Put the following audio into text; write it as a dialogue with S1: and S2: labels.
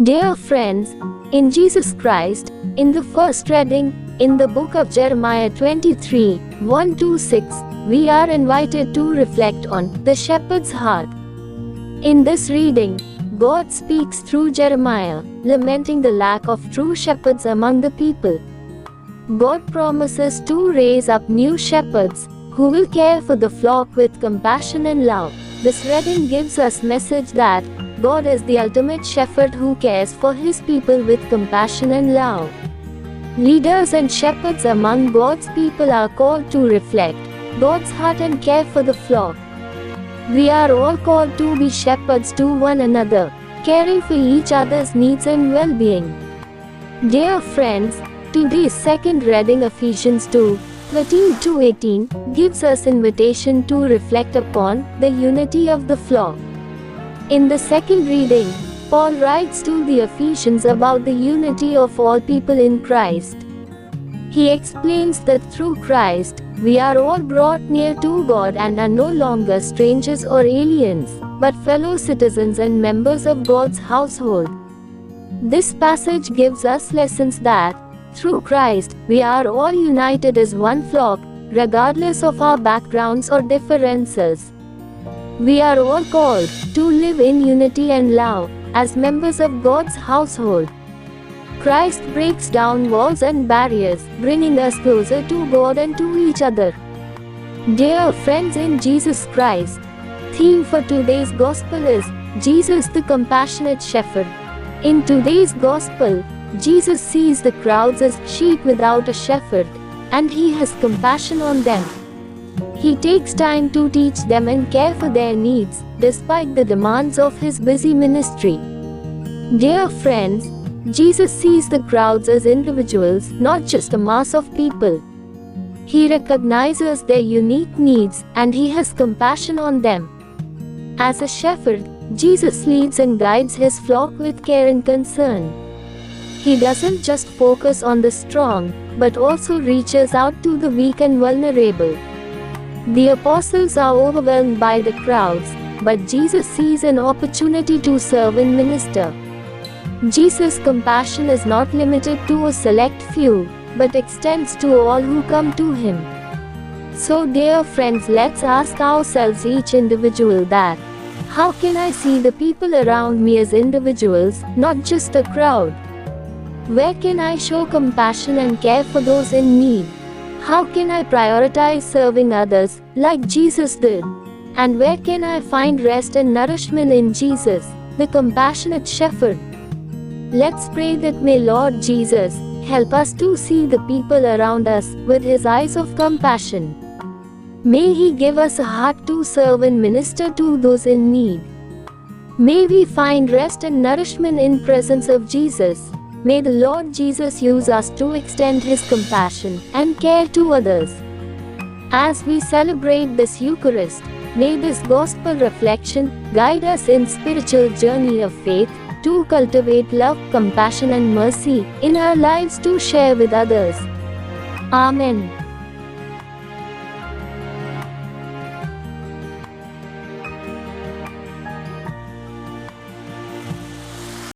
S1: Dear friends, in Jesus Christ, in the first reading, in the book of Jeremiah 23, 1-6, we are invited to reflect on the shepherd's heart. In this reading, God speaks through Jeremiah, lamenting the lack of true shepherds among the people. God promises to raise up new shepherds, who will care for the flock with compassion and love. This reading gives us message that God is the ultimate shepherd who cares for his people with compassion and love. Leaders and shepherds among God's people are called to reflect God's heart and care for the flock. We are all called to be shepherds to one another, caring for each other's needs and well-being. Dear friends, today's second reading, Ephesians 2:13-18, gives us invitation to reflect upon the unity of the flock. In the second reading, Paul writes to the Ephesians about the unity of all people in Christ. He explains that through Christ, we are all brought near to God and are no longer strangers or aliens, but fellow citizens and members of God's household. This passage gives us lessons that, through Christ, we are all united as one flock, regardless of our backgrounds or differences. We are all called to live in unity and love as members of God's household. Christ breaks down walls and barriers, bringing us closer to God and to each other. Dear friends in Jesus Christ, theme for today's gospel is Jesus the compassionate shepherd. In today's gospel, Jesus sees the crowds as sheep without a shepherd, and he has compassion on them. He takes time to teach them and care for their needs, despite the demands of his busy ministry. Dear friends, Jesus sees the crowds as individuals, not just a mass of people. He recognizes their unique needs, and he has compassion on them. As a shepherd, Jesus leads and guides his flock with care and concern. He doesn't just focus on the strong, but also reaches out to the weak and vulnerable. The apostles are overwhelmed by the crowds, but Jesus sees an opportunity to serve and minister. Jesus' compassion is not limited to a select few, but extends to all who come to him. So dear friends, let's ask ourselves each individual that, how can I see the people around me as individuals, not just a crowd? Where can I show compassion and care for those in need? How can I prioritize serving others, like Jesus did? And where can I find rest and nourishment in Jesus, the compassionate shepherd? Let's pray that may Lord Jesus help us to see the people around us with his eyes of compassion. May he give us a heart to serve and minister to those in need. May we find rest and nourishment in presence of Jesus. May the Lord Jesus use us to extend his compassion and care to others. As we celebrate this Eucharist, may this gospel reflection guide us in spiritual journey of faith to cultivate love, compassion and mercy in our lives to share with others. Amen.